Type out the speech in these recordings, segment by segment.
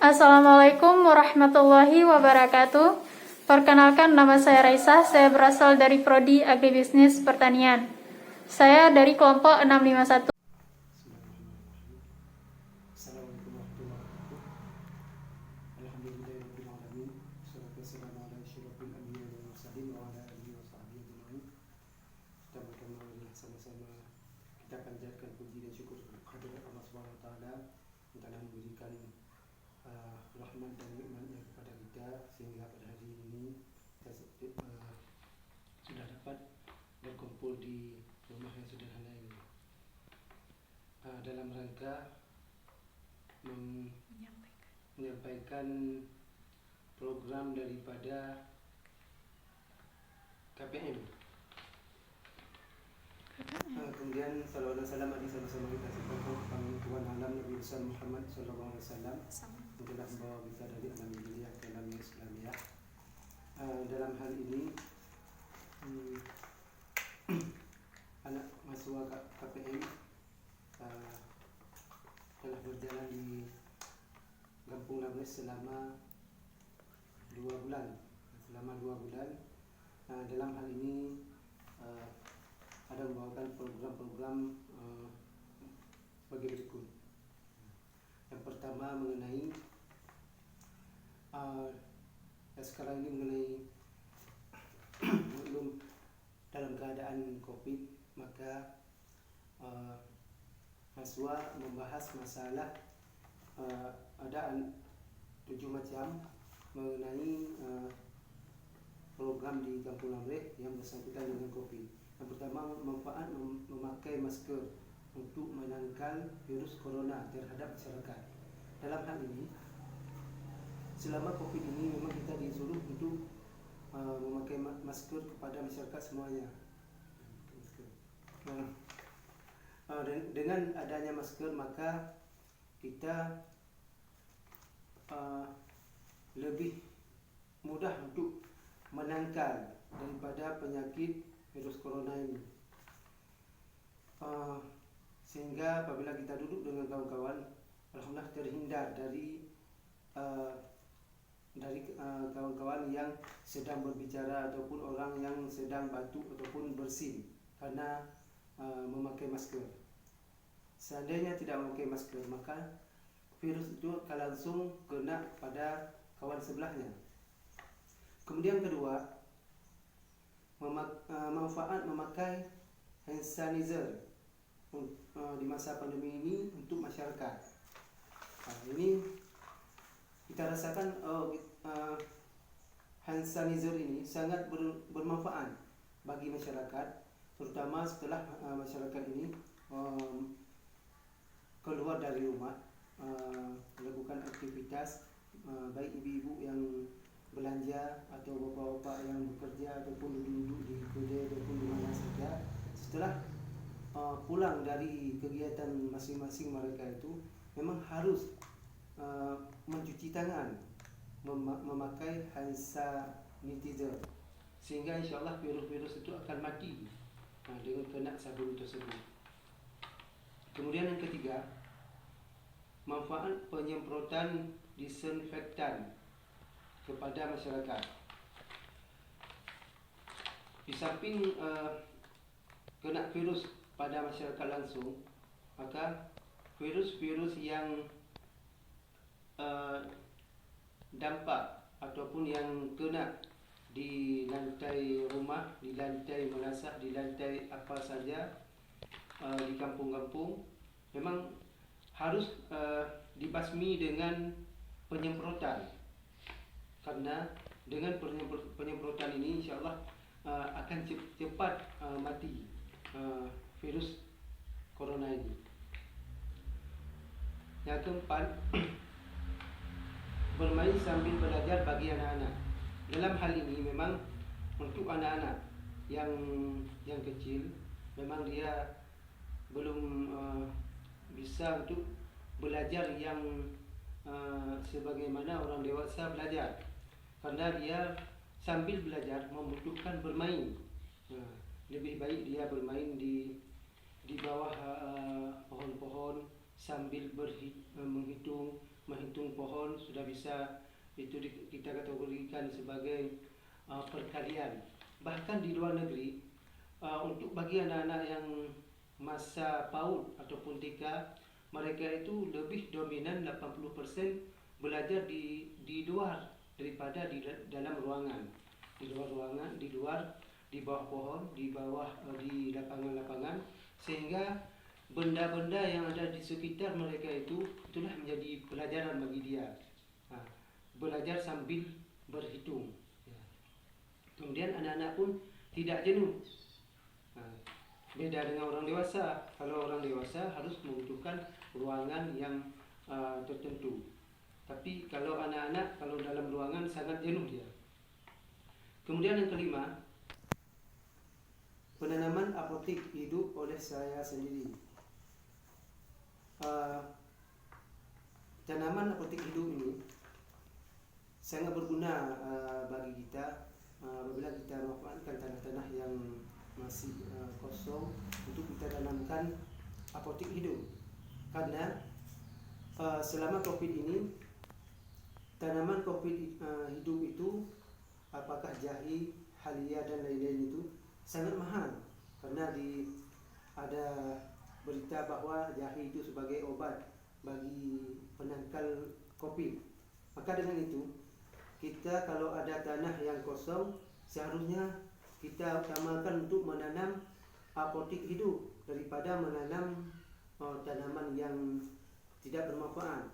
Assalamualaikum warahmatullahi wabarakatuh. Perkenalkan, nama saya Raisa. Saya berasal dari Prodi Agribisnis Pertanian. Saya dari kelompok 651. Assalamualaikum warahmatullahi wabarakatuh. Alhamdulillahirabbil alamin. Wassalatu wassalamu ala asyrofil anbiya'i wal mursalin wa ala alihi wa sahbihi ajma'in. Pertama-tama sama-sama kita panjatkan puji dan syukur kepada Allah Subhanahu wa taala yang telah memberikan rahmat dan nikmatnya kepada kita sehingga pada hari ini kita sudah dapat berkumpul di rumah yang sederhana ini dalam rangka menyampaikan program daripada KPM. Kemudian salawat dan salam sama-sama kita sampaikan kepada Tuhan alam Nabi besar Muhammad sallallahu alaihi wasallam yang telah membawa kita dari alam dunia ke alam Islamiyah. Dalam hal ini anak mahasiswa KPM telah berjalan di Kampung Lamres selama 2 bulan. Dalam hal ini ada membawakan program-program sebagai berikut. Yang pertama mengenai sekarang ini mengenai belum dalam keadaan COVID, maka mahasiswa membahas masalah ada 7 macam mengenai program di Kampung Lamres yang bersangkutan dengan COVID. Yang pertama, manfaat memakai masker untuk menangkal virus corona terhadap masyarakat. Dalam hal ini, selama COVID ini memang kita disuruh untuk memakai masker kepada masyarakat semuanya. Dengan adanya masker maka kita lebih mudah untuk menangkal daripada penyakit virus corona ini, sehingga apabila kita duduk dengan kawan-kawan, alhamdulillah terhindar dari kawan-kawan yang sedang berbicara ataupun orang yang sedang batuk ataupun bersin karena memakai masker. Seandainya tidak memakai masker, maka virus itu akan langsung kena pada kawan sebelahnya. Kemudian kedua, manfaat memakai hand sanitizer di masa pandemi ini untuk masyarakat. Ini kita rasakan hand sanitizer ini sangat bermanfaat bagi masyarakat, terutama setelah masyarakat ini keluar dari rumah, melakukan aktivitas, baik ibu-ibu yang belanja atau bapak-bapak yang bekerja ataupun duduk di kedai ataupun di mana saja, setelah pulang dari kegiatan masing-masing mereka itu memang harus mencuci tangan, memakai hand sanitizer, sehingga insyaAllah virus-virus itu akan mati dengan kena sabun tersebut. Kemudian yang ketiga, manfaat penyemprotan disinfektan kepada masyarakat. Di samping kena virus pada masyarakat langsung, maka virus-virus yang dampak ataupun yang kena di lantai rumah, di lantai menasah, di lantai apa saja di kampung-kampung memang harus dibasmi dengan penyemprotan, karena dengan penyemprotan ini insyaAllah akan cepat mati virus corona ini. Yang keempat, bermain sambil belajar bagi anak-anak. Dalam hal ini memang untuk anak-anak yang kecil, memang dia belum bisa untuk belajar yang sebagaimana orang dewasa belajar, karena dia sambil belajar membutuhkan bermain. Lebih baik dia bermain di bawah pohon-pohon sambil menghitung menghitung pohon sudah bisa itu kita kategorikan sebagai perkalian. Bahkan di luar negeri, untuk bagi anak-anak yang masa PAUD ataupun TK, mereka itu lebih dominan 80% belajar di luar daripada di dalam ruangan. Di luar ruangan, di bawah pohon, di di lapangan-lapangan, sehingga benda-benda yang ada di sekitar mereka itulah menjadi pelajaran bagi dia. Belajar sambil berhitung. Kemudian anak-anak pun tidak jenuh. Beda dengan orang dewasa. Kalau orang dewasa harus membutuhkan ruangan yang tertentu. Tapi kalau anak-anak, kalau dalam ruangan sangat jenuh dia. Kemudian yang kelima, penanaman apotik hidup oleh saya sendiri. Tanaman apotik hidup ini sangat berguna bagi kita apabila kita memanfaatkan tanah-tanah yang masih kosong untuk kita tanamkan apotik hidup. Karena selama COVID ini, tanaman COVID hidup itu, apakah jahe, halia dan lain-lain itu sangat mahal. Karena ada berita bahwa jahe itu sebagai obat bagi penangkal COVID. Maka dengan itu, kita kalau ada tanah yang kosong, seharusnya kita utamakan untuk menanam apotik hidup daripada menanam tanaman yang tidak bermanfaat,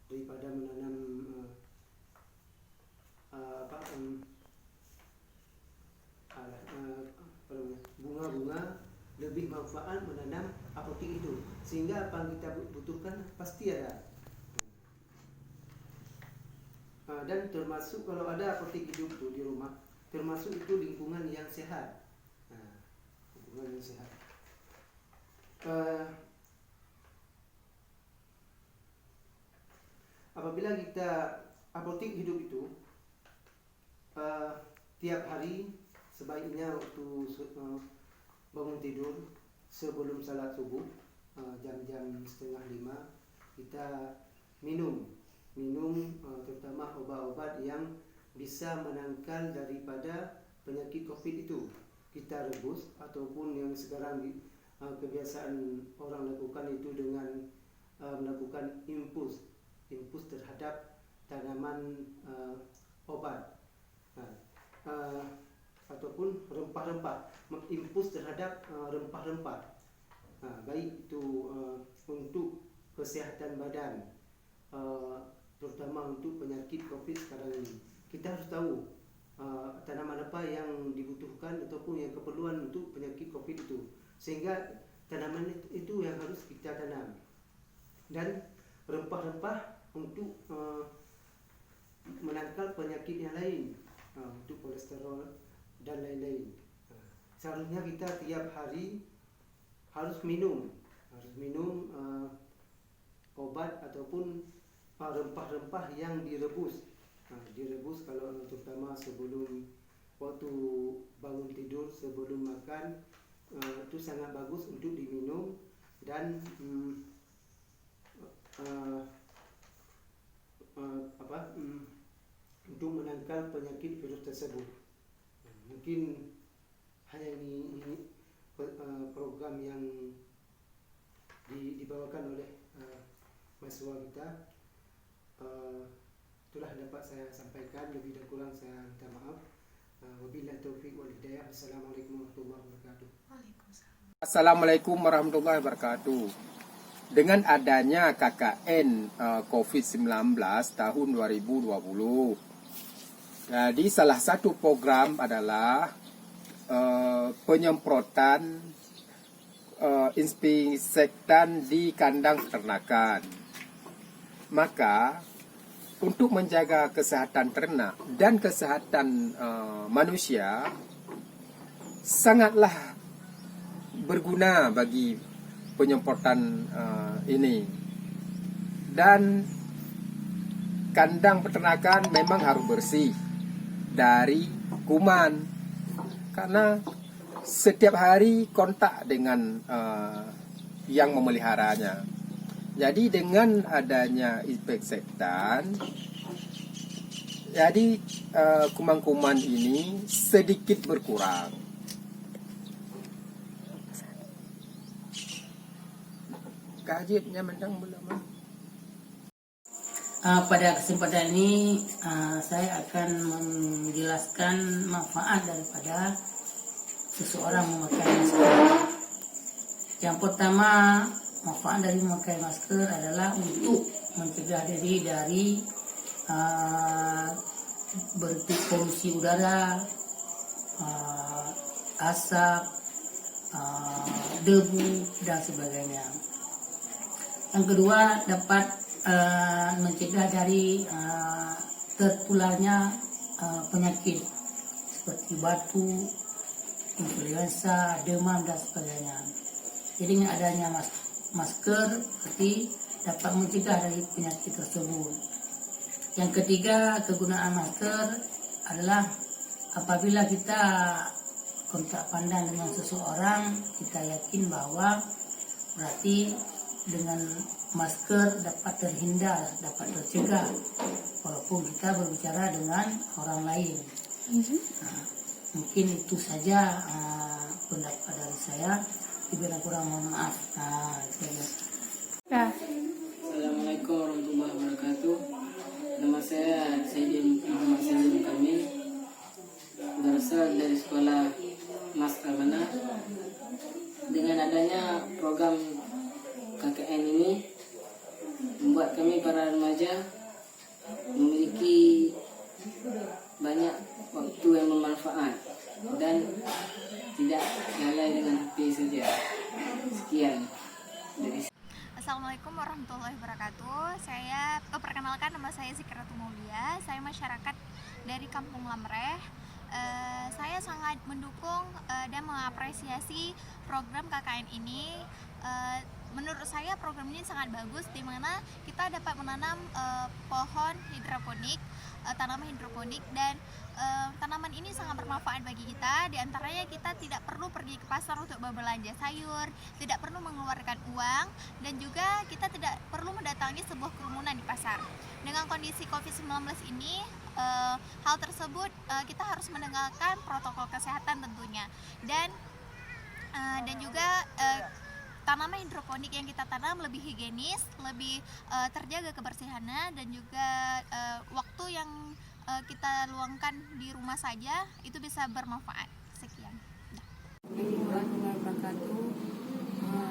daripada menanam bunga-bunga. Lebih manfaat menanam apotik hidup, sehingga apa yang kita butuhkan pasti ada. Dan termasuk kalau ada apotik hidup itu di rumah, termasuk itu lingkungan yang sehat. Lingkungan yang sehat. Apabila kita apotik hidup itu, tiap hari sebaiknya waktu bangun tidur sebelum salat subuh, jam-jam 4:30 kita minum terutama obat-obat yang bisa menangkal daripada penyakit COVID itu. Kita rebus, ataupun yang sekarang kebiasaan orang lakukan itu dengan melakukan infus terhadap tanaman obat, ataupun rempah-rempah, menginfus terhadap rempah-rempah, baik itu untuk kesehatan badan, terutama untuk penyakit COVID sekarang ini. Kita harus tahu tanaman apa yang dibutuhkan ataupun yang keperluan untuk penyakit COVID itu, sehingga tanaman itu yang harus kita tanam. Dan rempah-rempah untuk menangkal penyakit yang lain, untuk kolesterol dan lain-lain. Seharusnya kita tiap hari harus minum obat ataupun rempah-rempah yang direbus. Direbus kalau terutama sebelum waktu bangun tidur, sebelum makan, itu sangat bagus untuk diminum dan untuk menangkal penyakit virus tersebut. Mungkin hanya ini program yang dibawakan oleh mahasiswa kita. Itulah dapat saya sampaikan, lebih dan kurang saya minta maaf. Wabillahi taufiq wal hidayah. Assalamualaikum warahmatullahi wabarakatuh. Assalamualaikum warahmatullahi wabarakatuh. Dengan adanya KKN COVID-19 tahun 2020, jadi salah satu program adalah penyemprotan insektan di kandang peternakan. Maka untuk menjaga kesehatan ternak dan kesehatan manusia sangatlah berguna bagi penyemprotan ini. Dan kandang peternakan memang harus bersih dari kuman, karena setiap hari kontak dengan yang memeliharanya. Jadi dengan adanya insektan, jadi kuman-kuman ini sedikit berkurang. Kajiannya mendang belum? Pada kesempatan ini saya akan menjelaskan manfaat daripada seseorang memakai masker. Yang pertama, manfaat dari memakai masker adalah untuk mencegah diri dari polusi udara, asap, debu dan sebagainya. Yang kedua, dapat mencegah dari tertularnya penyakit seperti batuk, influenza, demam dan sebagainya. Jadi dengan adanya masker berarti dapat mencegah dari penyakit tersebut. Yang ketiga, kegunaan masker adalah apabila kita kontak pandang dengan seseorang, kita yakin bahwa berarti dengan masker dapat terhindar, dapat tercegah walaupun kita berbicara dengan orang lain. Nah, mungkin itu saja pendapat dari saya. Bila kurang mohon maaf. Nah, Assalamualaikum warahmatullahi wabarakatuh. Nama saya Sayyidin Muhammad Sayyidin Kamil, berasal dari sekolah Mas Amanah. Dengan adanya program KKN ini membuat kami para remaja memiliki banyak waktu yang bermanfaat dan tidak lalai dengan HP saja. Sekian dari Assalamualaikum warahmatullahi wabarakatuh. Saya perkenalkan, nama saya Zikratu Maulia. Saya masyarakat dari Kampung Lamreh. Saya sangat mendukung dan mengapresiasi program KKN ini. Menurut saya program ini sangat bagus, di mana kita dapat menanam pohon hidroponik, tanaman hidroponik, dan tanaman ini sangat bermanfaat bagi kita. Di antaranya kita tidak perlu pergi ke pasar untuk berbelanja sayur, tidak perlu mengeluarkan uang, dan juga kita tidak perlu mendatangi sebuah kerumunan di pasar. Dengan kondisi COVID-19 ini, hal tersebut kita harus mendengarkan protokol kesehatan tentunya, dan juga tanaman hidroponik yang kita tanam lebih higienis, lebih terjaga kebersihannya, dan juga waktu yang kita luangkan di rumah saja itu bisa bermanfaat. Sekian. Assalamualaikum warahmatullahi wabarakatuh.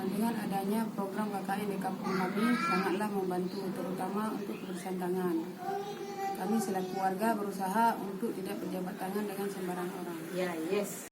Dengan adanya program KKN di kampung kami sangatlah membantu, terutama untuk kebersihan tangan. Kami selaku warga berusaha untuk tidak berjabat tangan dengan sembarang orang.